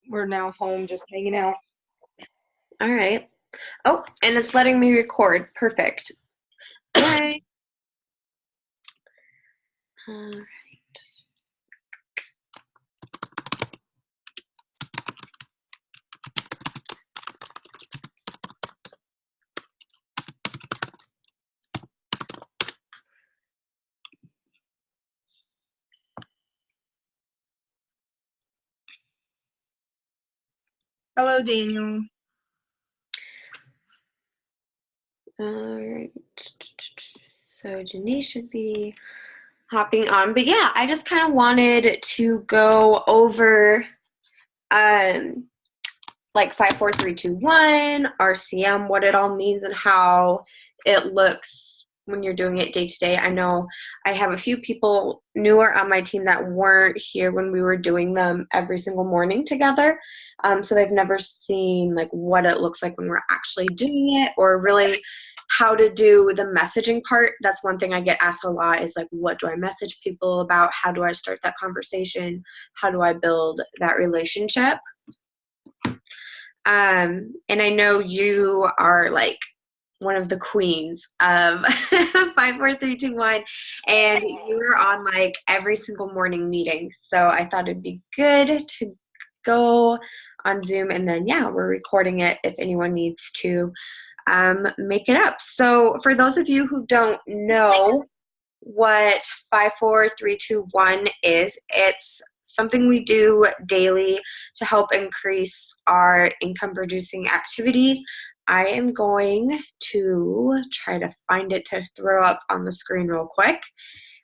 we're now home just hanging out. All right. Oh, and it's letting me record. Perfect. Yay. All right. Hello, Daniel. All right. So Denise should be hopping on. But yeah, I just kind of wanted to go over like 54321 RCM, what it all means and how it looks when you're doing it day to day. I know I have a few people newer on my team that weren't here when we were doing them every single morning together. So they've never seen like what it looks like when we're actually doing it, or really how to do the messaging part. That's one thing I get asked a lot is like, what do I message people about? How do I start that conversation? How do I build that relationship? And I know you are like one of the queens of 54321, and you were on like every single morning meeting. So I thought it'd be good to go on Zoom, and then yeah, we're recording it if anyone needs to make it up. So for those of you who don't know what 54321 is, it's something we do daily to help increase our income producing activities. I am going to try to find it to throw up on the screen real quick.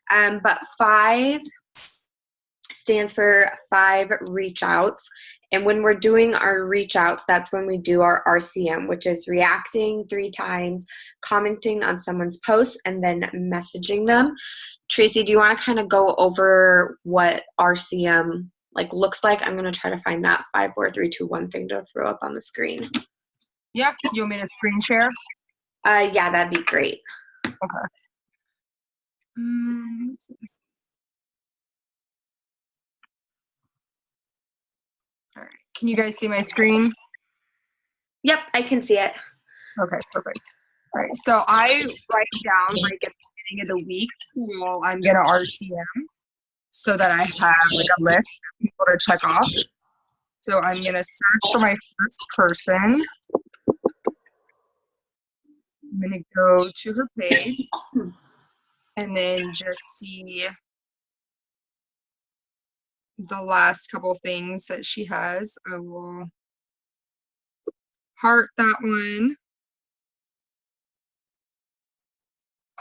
But 5 stands for 5 reach outs. And when we're doing our reach outs, that's when we do our RCM, which is reacting 3 times, commenting on someone's posts, and then messaging them. Tracee, do you want to kind of go over what RCM like looks like? I'm going to try to find that 54321 thing to throw up on the screen. Yeah, you want me to screen share? Yeah, that'd be great. Okay. All right. Can you guys see my screen? Yep, I can see it. Okay, perfect. All right, so I write down like at the beginning of the week, well, I'm gonna RCM so that I have like a list of people to check off. So I'm gonna search for my first person. I'm gonna go to her page and then just see the last couple things that she has. I will heart that one.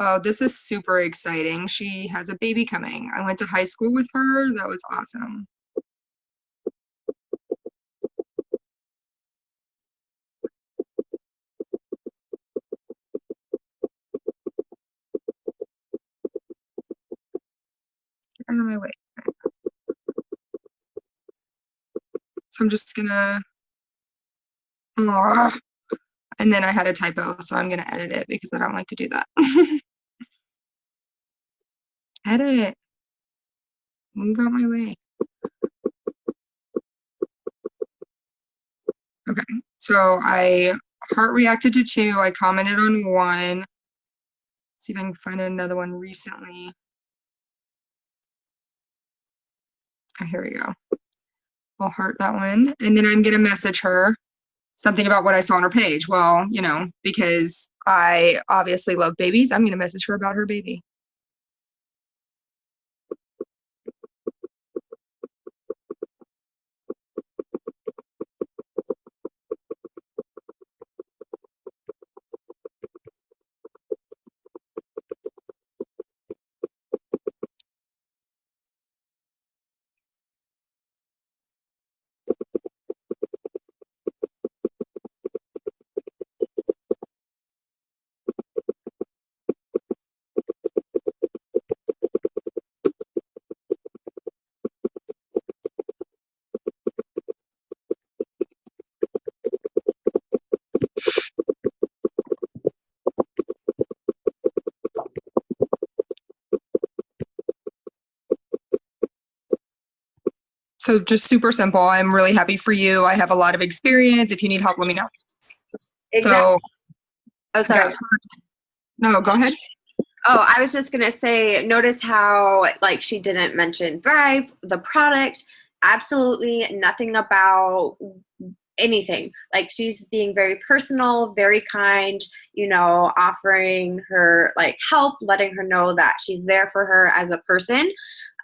Oh, this is super exciting. She has a baby coming. I went to high school with her. That was awesome. Get out of my way. So I'm just gonna, and then I had a typo, so I'm gonna edit it because I don't like to do that. Edit. Move out my way. Okay, so I heart reacted to 2. I commented on 1. See if I can find another one recently. Oh, here we go. I'll heart that one. And then I'm gonna message her something about what I saw on her page. Well, you know, because I obviously love babies, I'm gonna message her about her baby. So just super simple. I'm really happy for you. I have a lot of experience. If you need help, let me know. Exactly. So, Oh, sorry. yeah. No, go ahead. Oh, I was just going to say, notice how, like, she didn't mention Thrive, the product, absolutely nothing about anything. Like, she's being very personal, very kind, you know, offering her, like, help, letting her know that she's there for her as a person.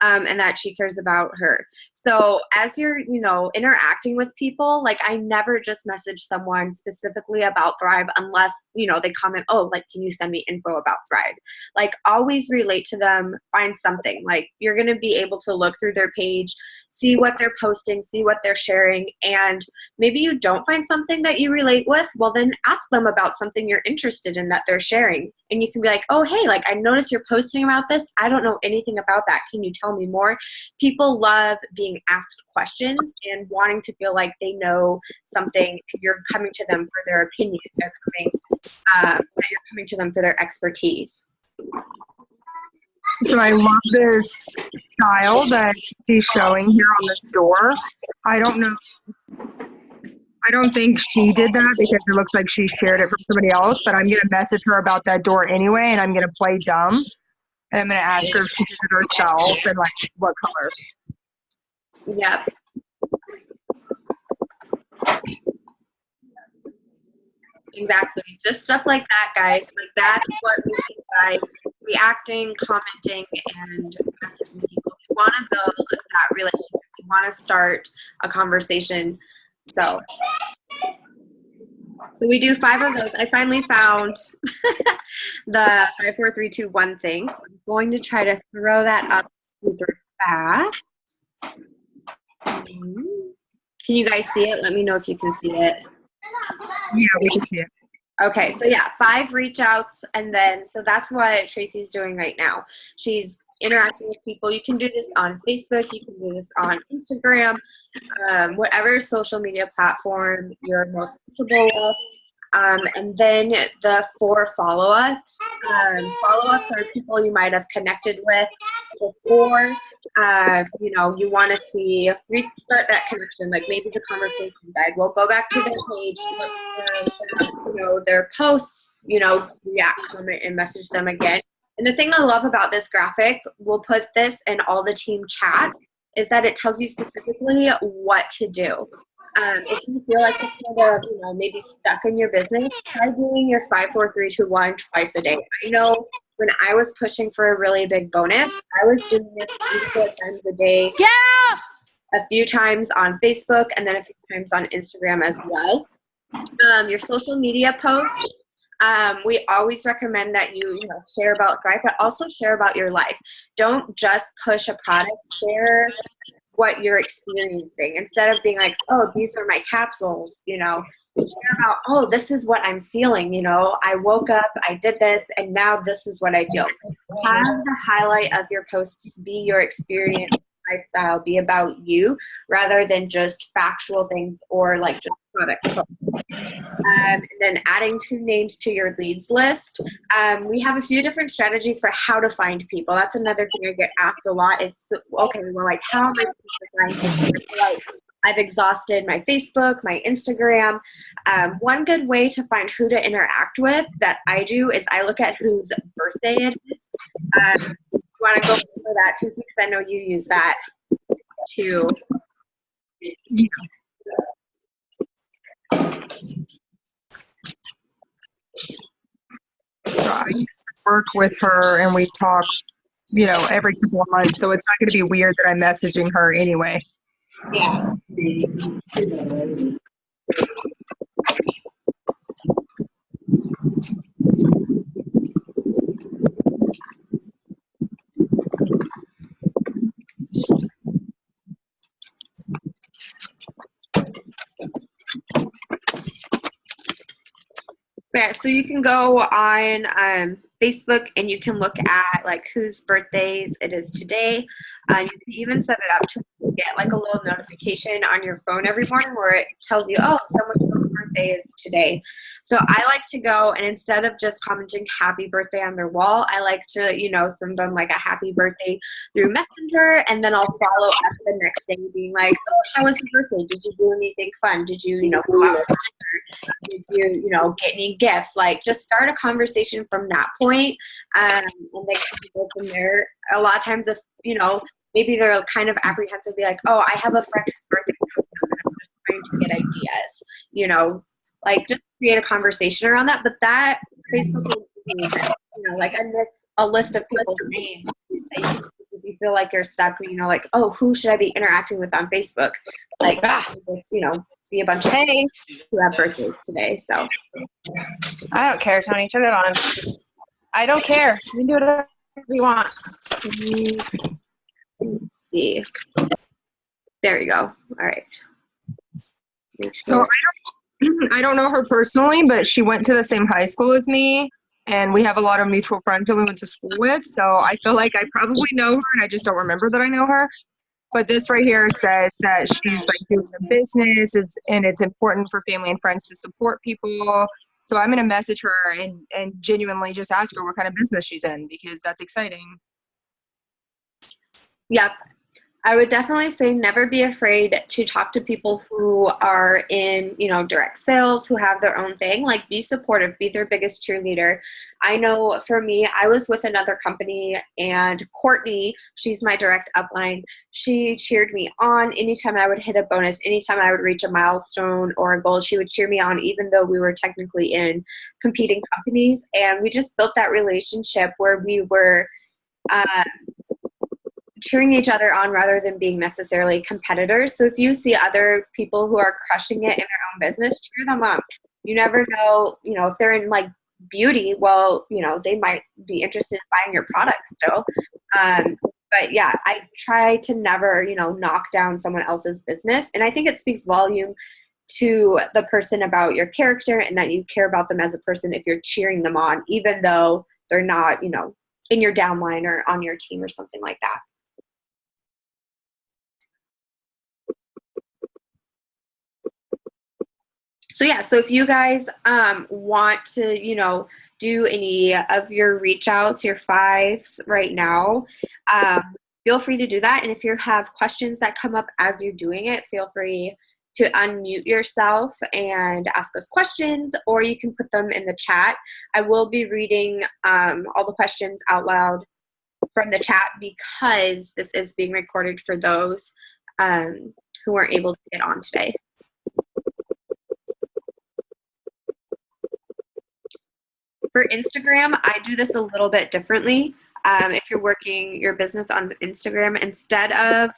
And that she cares about her. So as you're, you know, interacting with people, like I never just message someone specifically about Thrive unless, you know, they comment, oh, like, can you send me info about Thrive? Like always relate to them, find something. Like you're going to be able to look through their page, see what they're posting, see what they're sharing. And maybe you don't find something that you relate with. Well, then ask them about something you're interested in that they're sharing. And you can be like, oh, hey, like I noticed you're posting about this. I don't know anything about that. Can you tell me more? People love being asked questions and wanting to feel like they know something. You're coming to them for their opinion. You're coming to them for their expertise. So I love this style that she's showing here on this door. I don't know. I don't think she did that because it looks like she shared it from somebody else, but I'm going to message her about that door anyway, and I'm going to play dumb. And I'm going to ask her if she did it herself and like what color. Yep. Exactly. Just stuff like that, guys. Like that's what we mean by reacting, commenting, and messaging people. We want to build that relationship. We want to start a conversation. So we do 5 of those. I finally found the 5, 4, 3, 2, 1 thing. So I'm going to try to throw that up super fast. Can you guys see it? Let me know if you can see it. Yeah, we can see it. Okay, so yeah, 5 reach outs, and then so that's what Tracee's doing right now. She's interacting with people. You can do this on Facebook, you can do this on Instagram, whatever social media platform you're most comfortable with. And then the 4 follow-ups. Follow-ups are people you might have connected with before. You know, you want to see, restart that connection, like maybe the conversation died. Well, go back to their page, look for, you know, their posts, you know, react, comment, and message them again. And the thing I love about this graphic, we'll put this in all the team chat, is that it tells you specifically what to do. If you feel like you're kind of, you know, maybe stuck in your business, try doing your 5, 4, 3, 2, 1 twice a day. I know when I was pushing for a really big bonus, I was doing this 3 to 4 times a day. Yeah! A few times on Facebook and then a few times on Instagram as well. Your social media posts, we always recommend that you know, share about Thrive, but also share about your life. Don't just push a product, share what you're experiencing instead of being like, oh, these are my capsules, you know, share about, oh, this is what I'm feeling, you know, I woke up, I did this, and now this is what I feel. Have the highlight of your posts be your experience, lifestyle, be about you rather than just factual things or like just product. And then adding 2 names to your leads list. We have a few different strategies for how to find people. That's another thing I get asked a lot is, okay, well, like, how am I supposed to find people? Like, I've exhausted my Facebook, my Instagram. One good way to find who to interact with that I do is I look at whose birthday it is. You want to go for that too, because I know you use that too. Yeah. So I used to work with her and we talk, you know, every couple of months. So it's not going to be weird that I'm messaging her anyway. Yeah. Yeah, so you can go on Facebook and you can look at like whose birthdays it is today. You can even set it up to get like a little notification on your phone every morning where it tells you, oh, someone's whose birthday is today. So I like to go, and instead of just commenting happy birthday on their wall, I like to, send them like a happy birthday through Messenger, and then I'll follow up the next day being like, oh, how was your birthday? Did you do anything fun? Did you, go out to dinner? Did you, get any gifts? Like, just start a conversation from that point, and then go from there. A lot of times if, maybe they're kind of apprehensive, be like, oh, I have a friend whose birthday is coming up and I'm just trying to get ideas, like just create a conversation around that. But that Facebook will give you, like a list of people's names. If you feel like you're stuck, like, oh, who should I be interacting with on Facebook? Like, just, see a bunch of people who have birthdays today. So I don't care, Tony. Turn it on. I don't care. You can do whatever you want. Let's see. There you go. All right. So I don't know her personally, but she went to the same high school as me, and we have a lot of mutual friends that we went to school with. So I feel like I probably know her, and I just don't remember that I know her. But this right here says that she's like doing a business, and it's important for family and friends to support people. So I'm going to message her and genuinely just ask her what kind of business she's in, because that's exciting. Yep. I would definitely say never be afraid to talk to people who are in, direct sales, who have their own thing. Like, be supportive, be their biggest cheerleader. I know for me, I was with another company, and Courtney, she's my direct upline. She cheered me on anytime I would hit a bonus, anytime I would reach a milestone or a goal. She would cheer me on, even though we were technically in competing companies. And we just built that relationship where we were cheering each other on rather than being necessarily competitors. So if you see other people who are crushing it in their own business, cheer them up. You never know, if they're in like beauty, well, they might be interested in buying your product still. But yeah, I try to never, knock down someone else's business. And I think it speaks volume to the person about your character and that you care about them as a person if you're cheering them on, even though they're not, in your downline or on your team or something like that. So yeah, so if you guys want to, do any of your reach outs, your 5s right now, feel free to do that. And if you have questions that come up as you're doing it, feel free to unmute yourself and ask us questions, or you can put them in the chat. I will be reading all the questions out loud from the chat because this is being recorded for those who weren't able to get on today. For Instagram, I do this a little bit differently. If you're working your business on Instagram, instead of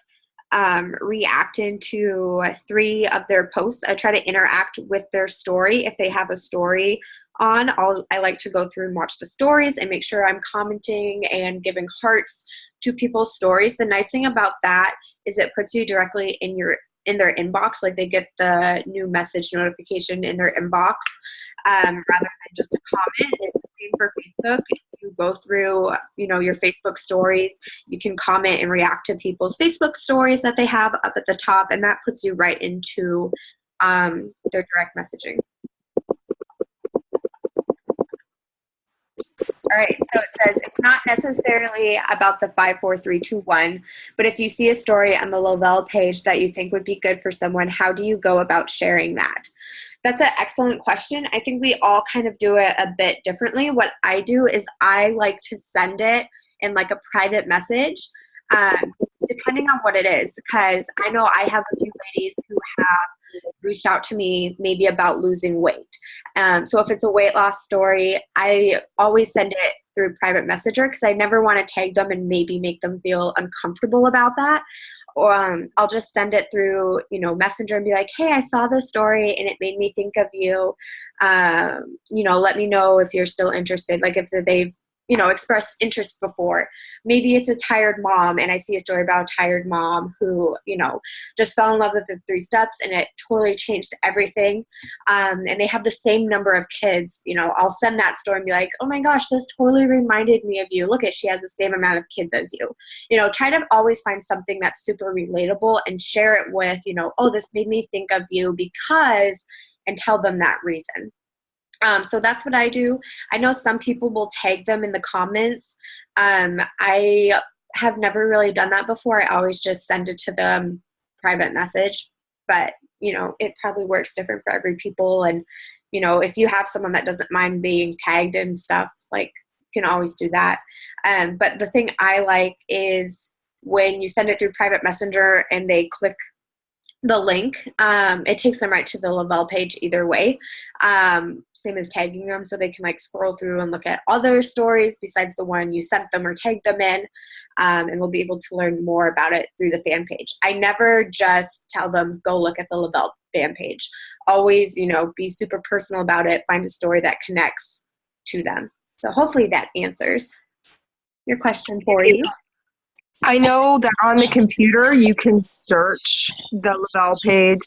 reacting to 3 of their posts, I try to interact with their story. If they have a story on, I like to go through and watch the stories and make sure I'm commenting and giving hearts to people's stories. The nice thing about that is it puts you directly in their inbox, like they get the new message notification in their inbox rather than just a comment. It's the same for Facebook. If you go through, your Facebook stories, you can comment and react to people's Facebook stories that they have up at the top, and that puts you right into their direct messaging. All right, so it says it's not necessarily about the 5, 4, 3, 2, 1, but if you see a story on the Lovell page that you think would be good for someone, how do you go about sharing that? That's an excellent question. I think we all kind of do it a bit differently. What I do is I like to send it in like a private message, depending on what it is, because I know I have a few ladies who have reached out to me maybe about losing weight. So if it's a weight loss story, I always send it through private messenger because I never want to tag them and maybe make them feel uncomfortable about that. Or I'll just send it through, messenger and be like, hey, I saw this story and it made me think of you. Let me know if you're still interested. Like if they've, expressed interest before. Maybe it's a tired mom and I see a story about a tired mom who, just fell in love with the 3 steps and it totally changed everything. And they have the same number of kids, I'll send that story and be like, oh my gosh, this totally reminded me of you. Look she has the same amount of kids as you. Try to always find something that's super relatable and share it with, oh, this made me think of you because, and tell them that reason. So that's what I do. I know some people will tag them in the comments. I have never really done that before. I always just send it to them private message, but it probably works different for every people. And if you have someone that doesn't mind being tagged and stuff, like, you can always do that. But the thing I like is when you send it through private messenger and they click the link, it takes them right to the Lavelle page either way. Same as tagging them, so they can like scroll through and look at other stories besides the one you sent them or tagged them in, and we'll be able to learn more about it through the fan page. I never just tell them, go look at the Lavelle fan page. Always, be super personal about it. Find a story that connects to them. So hopefully that answers your question for you. I know that on the computer you can search the Lavelle page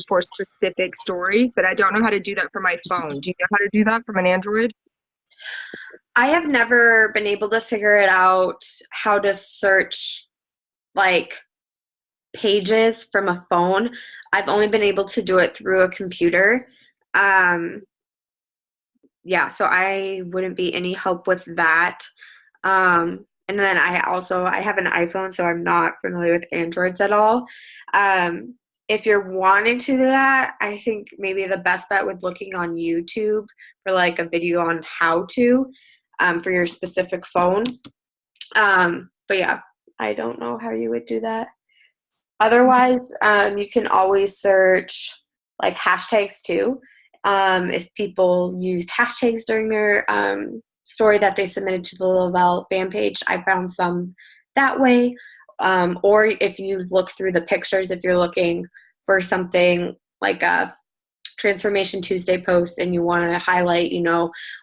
for specific stories, but I don't know how to do that for my phone. Do you know how to do that from an Android? I have never been able to figure it out how to search like pages from a phone. I've only been able to do it through a computer. Yeah, so I wouldn't be any help with that. And then I have an iPhone, so I'm not familiar with Androids at all. If you're wanting to do that, I think maybe the best bet would looking on YouTube for like a video on how to for your specific phone. But yeah, I don't know how you would do that. Otherwise, you can always search like hashtags too. If people used hashtags during their story that they submitted to the Lavelle fan page, I found some that way. Or if you look through the pictures, if you're looking for something like a Transformation Tuesday post and you want to highlight,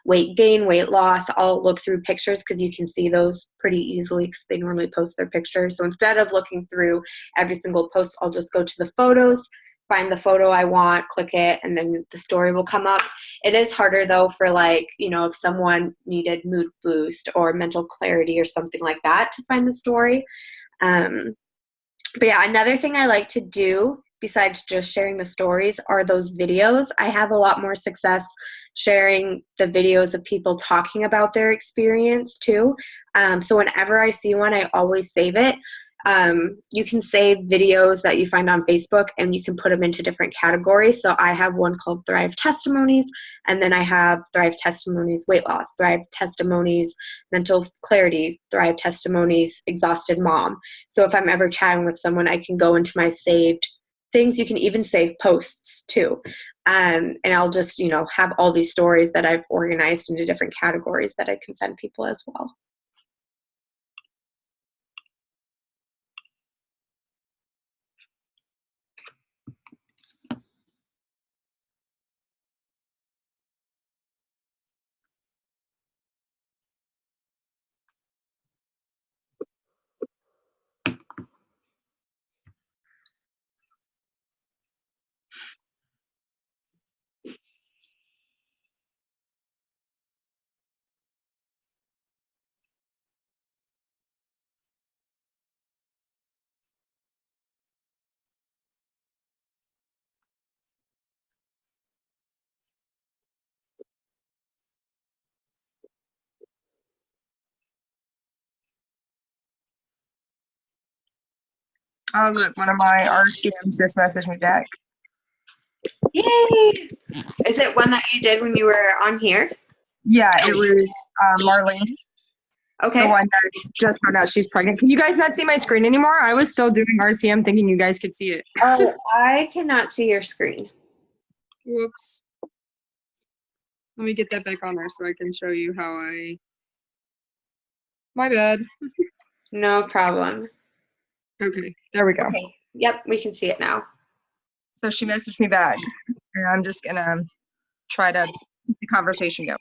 weight gain, weight loss, I'll look through pictures because you can see those pretty easily because they normally post their pictures. So instead of looking through every single post, I'll just go to the photos, find the photo I want, click it, and then the story will come up. It is harder though for like, if someone needed mood boost or mental clarity or something like that to find the story. But yeah, another thing I like to do besides just sharing the stories are those videos. I have a lot more success sharing the videos of people talking about their experience too. So whenever I see one, I always save it. You can save videos that you find on Facebook and you can put them into different categories. So I have one called Thrive Testimonies, and then I have Thrive Testimonies Weight Loss, Thrive Testimonies Mental Clarity, Thrive Testimonies Exhausted Mom. So if I'm ever chatting with someone, I can go into my saved things. You can even save posts too. And I'll just, have all these stories that I've organized into different categories that I can send people as well. Oh, look, one of my RCMs just messaged me back. Yay! Is it one that you did when you were on here? Yeah, it was Marlene. Okay. The one that just found out she's pregnant. Can you guys not see my screen anymore? I was still doing RCM thinking you guys could see it. Oh, I cannot see your screen. Whoops. Let me get that back on there so I can show you how I... My bad. No problem. Okay, there we go. Okay. Yep, we can see it now. So she messaged me back, and I'm just gonna try to keep the conversation going.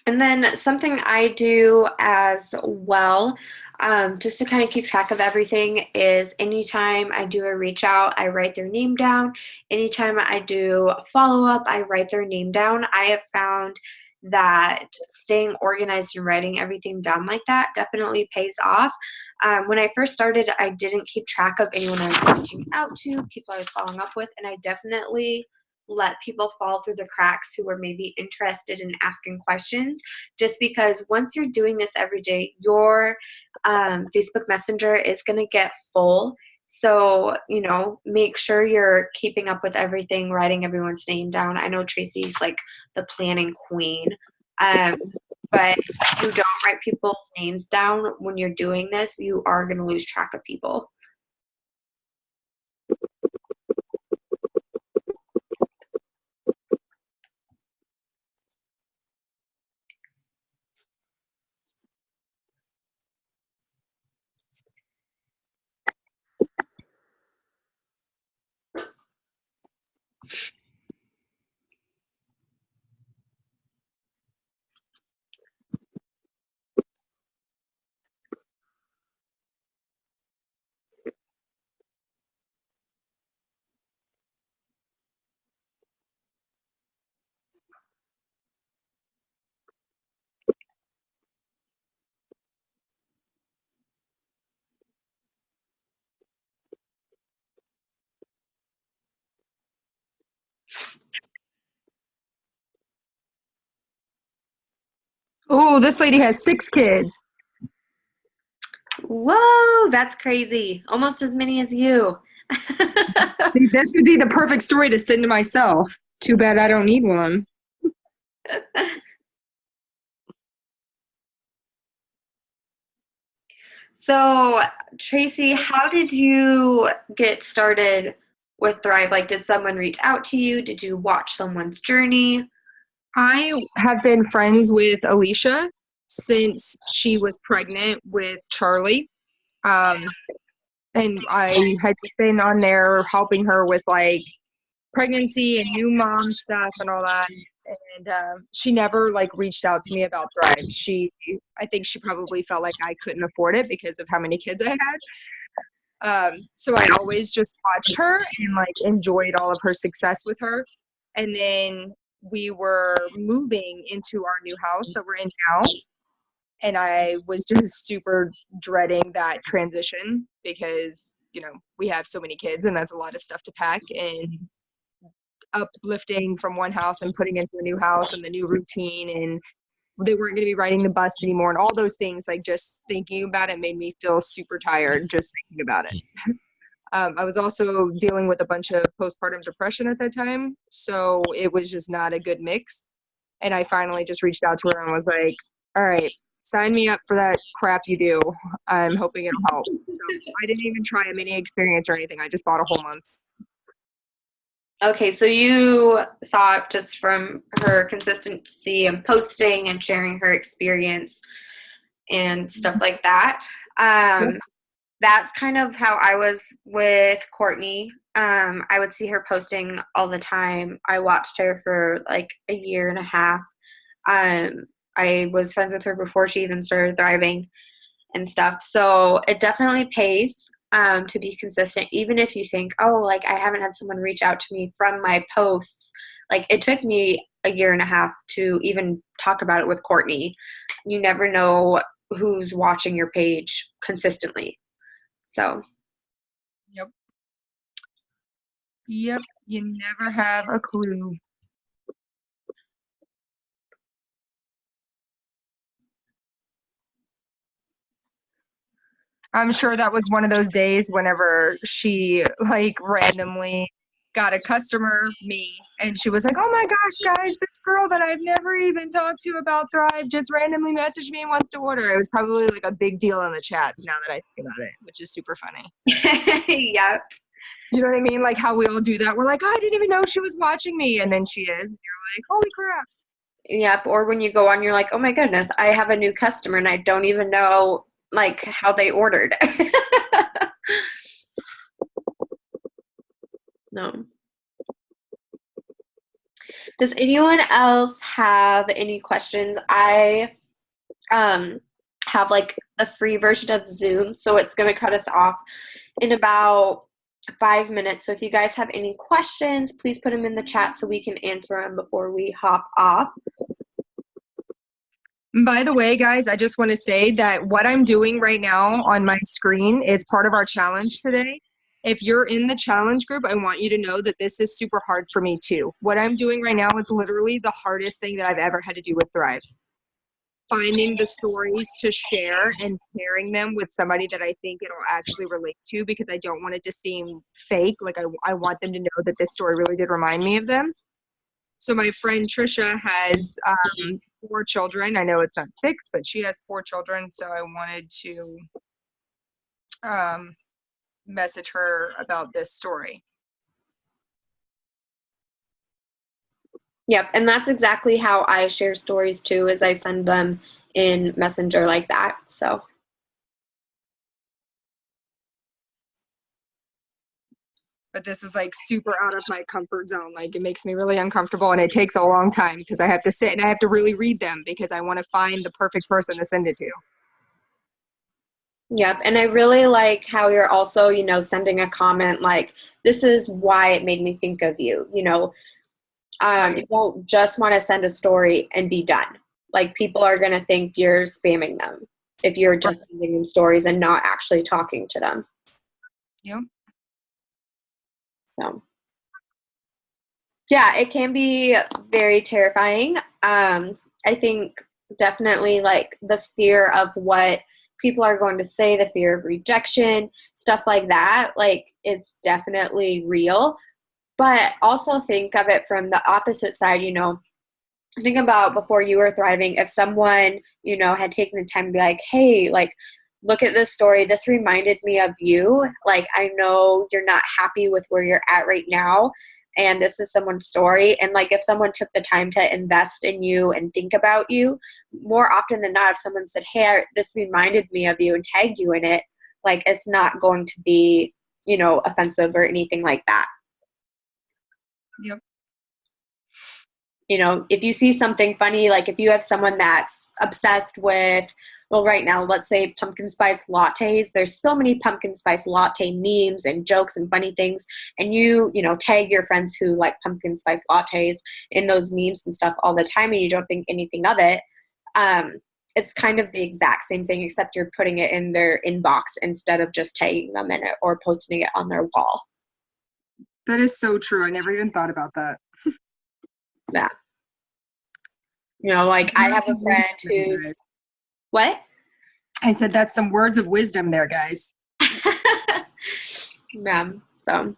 And then something I do as well, just to kind of keep track of everything, is anytime I do a reach out, I write their name down. Anytime I do a follow up, I write their name down. I have found that staying organized and writing everything down like that definitely pays off. When I first started, I didn't keep track of anyone I was reaching out to, people I was following up with, and I definitely let people fall through the cracks who were maybe interested in asking questions, just because once you're doing this every day, your Facebook Messenger is going to get full. So, make sure you're keeping up with everything, writing everyone's name down. I know Tracee's like the planning queen, but if you don't write people's names down when you're doing this, you are going to lose track of people. Oh, this lady has 6 kids. Whoa, that's crazy. Almost as many as you. This would be the perfect story to send to myself. Too bad I don't need one. So, Tracee, how did you get started with Thrive? Like, did someone reach out to you? Did you watch someone's journey? I have been friends with Alicia since she was pregnant with Charlie. And I had just been on there helping her with like pregnancy and new mom stuff and all that. And she never like reached out to me about Thrive. I think she probably felt like I couldn't afford it because of how many kids I had. So I always just watched her and like enjoyed all of her success with her. And then we were moving into our new house that we're in now. And I was just super dreading that transition because, we have so many kids and that's a lot of stuff to pack, and uplifting from one house and putting into a new house and the new routine, and they weren't going to be riding the bus anymore and all those things. Like just thinking about it made me feel super tired just thinking about it. I was also dealing with a bunch of postpartum depression at that time, so it was just not a good mix. And I finally just reached out to her and was like, all right, sign me up for that crap you do. I'm hoping it'll help. So I didn't even try a mini experience or anything. I just bought a whole month. Okay, so you saw it just from her consistency and posting and sharing her experience and stuff like that. That's kind of how I was with Courtney. I would see her posting all the time. I watched her for like a year and a half. I was friends with her before she even started thriving and stuff. So it definitely pays to be consistent, even if you think, oh, like I haven't had someone reach out to me from my posts. Like it took me a year and a half to even talk about it with Courtney. You never know who's watching your page consistently. So. Yep. You never have a clue. I'm sure that was one of those days whenever she like randomly got a customer, me, and she was like, "Oh my gosh, guys, this girl that I've never even talked to about Thrive just randomly messaged me and wants to order." It was probably like a big deal in the chat now that I think about it, which is super funny. Yep. You know what I mean? Like how we all do that. We're like, "Oh, I didn't even know she was watching me," and then she is. And you're like, "Holy crap!" Yep. Or when you go on, you're like, oh my goodness, I have a new customer and I don't even know like how they ordered. No. Does anyone else have any questions? I have like the free version of Zoom, so it's going to cut us off in about 5 minutes. So if you guys have any questions, please put them in the chat so we can answer them before we hop off. By the way, guys, I just want to say that what I'm doing right now on my screen is part of our challenge today. If you're in the challenge group, I want you to know that this is super hard for me too. What I'm doing right now is literally the hardest thing that I've ever had to do with Thrive. Finding the stories to share and sharing them with somebody that I think it'll actually relate to, because I don't want it to seem fake. Like I want them to know that this story really did remind me of them. So my friend Trisha has 4 children. I know it's not 6, but she has 4 children. So I wanted to message her about this story. Yep, and that's exactly how I share stories too, is I send them in Messenger like that. So But this is like super out of my comfort zone. Like it makes me really uncomfortable, and it takes a long time because I have to sit and I have to really read them because I want to find the perfect person to send it to. yep, and I really like how you're also, sending a comment like, this is why it made me think of you. Right. You don't just want to send a story and be done. Like people are going to think you're spamming them if you're just sending them stories and not actually talking to them. Yep. So, yeah, it can be very terrifying. I think definitely like the fear of what people are going to say, the fear of rejection, stuff like that, like it's definitely real. But also think of it from the opposite side, think about before you were thriving, if someone, had taken the time to be like, hey, like, look at this story. This reminded me of you. Like, I know you're not happy with where you're at right now. And this is someone's story. And like, if someone took the time to invest in you and think about you, more often than not, if someone said, hey, this reminded me of you and tagged you in it, like, it's not going to be, offensive or anything like that. Yep. If you see something funny, like if you have someone that's obsessed with, well, right now, let's say pumpkin spice lattes, there's so many pumpkin spice latte memes and jokes and funny things. And you tag your friends who like pumpkin spice lattes in those memes and stuff all the time, and you don't think anything of it. It's kind of the exact same thing, except you're putting it in their inbox instead of just tagging them in it or posting it on their wall. That is so true. I never even thought about that. Yeah. Like I have a friend who's, what? I said that's some words of wisdom there, guys. Yeah. So.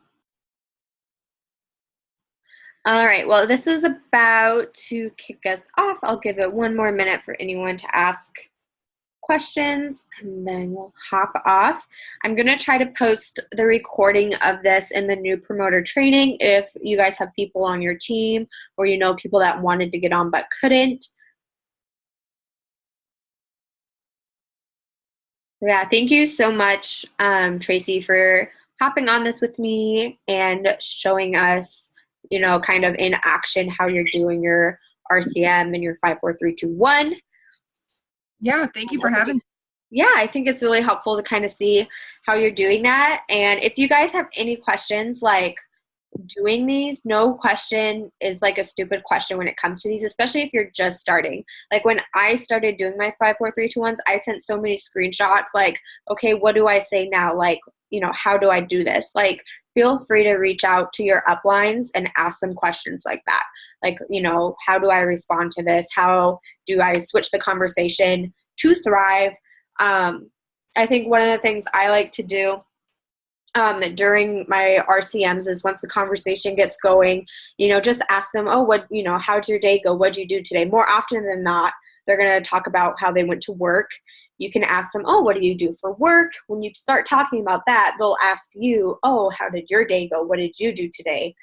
All right. Well, this is about to kick us off. I'll give it one more minute for anyone to ask questions, and then we'll hop off. I'm going to try to post the recording of this in the new promoter training if you guys have people on your team or people that wanted to get on but couldn't. Yeah, thank you so much, Tracee, for hopping on this with me and showing us, kind of in action how you're doing your RCM and your 54321. Yeah, thank you for having me. Yeah, I think it's really helpful to kind of see how you're doing that. And if you guys have any questions, like doing these, no question is like a stupid question when it comes to these, especially if you're just starting. Like when I started doing my 54321s, I sent so many screenshots like, okay, what do I say now? Like, how do I do this? Like, feel free to reach out to your uplines and ask them questions like that. Like, how do I respond to this? How do I switch the conversation to Thrive? I think one of the things I like to do during my RCMs is once the conversation gets going, just ask them, oh, how'd your day go? What'd you do today? More often than not, they're going to talk about how they went to work. You can ask them, oh, what do you do for work? When you start talking about that, they'll ask you, oh, how did your day go? What did you do today?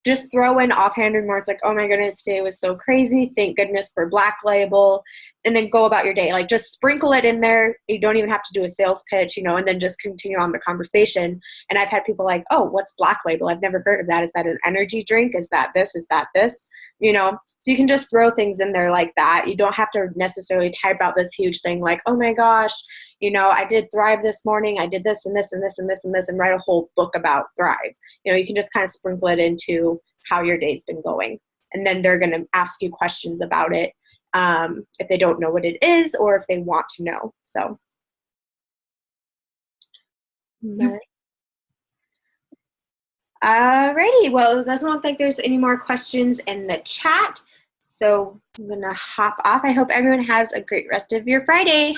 Just throw in offhand remarks like, oh my goodness, today was so crazy. Thank goodness for Black Label. And then go about your day. Like, just sprinkle it in there. You don't even have to do a sales pitch, and then just continue on the conversation. And I've had people like, oh, what's Black Label? I've never heard of that. Is that an energy drink? Is that this? Is that this? So you can just throw things in there like that. You don't have to necessarily type out this huge thing like, oh my gosh, I did Thrive this morning. I did this and this and this and this and this, and write a whole book about Thrive. You can just kind of sprinkle it into how your day's been going. And then they're going to ask you questions about it. If they don't know what it is or if they want to know. So, alrighty. Well, it doesn't look like there's any more questions in the chat. So I'm going to hop off. I hope everyone has a great rest of your Friday.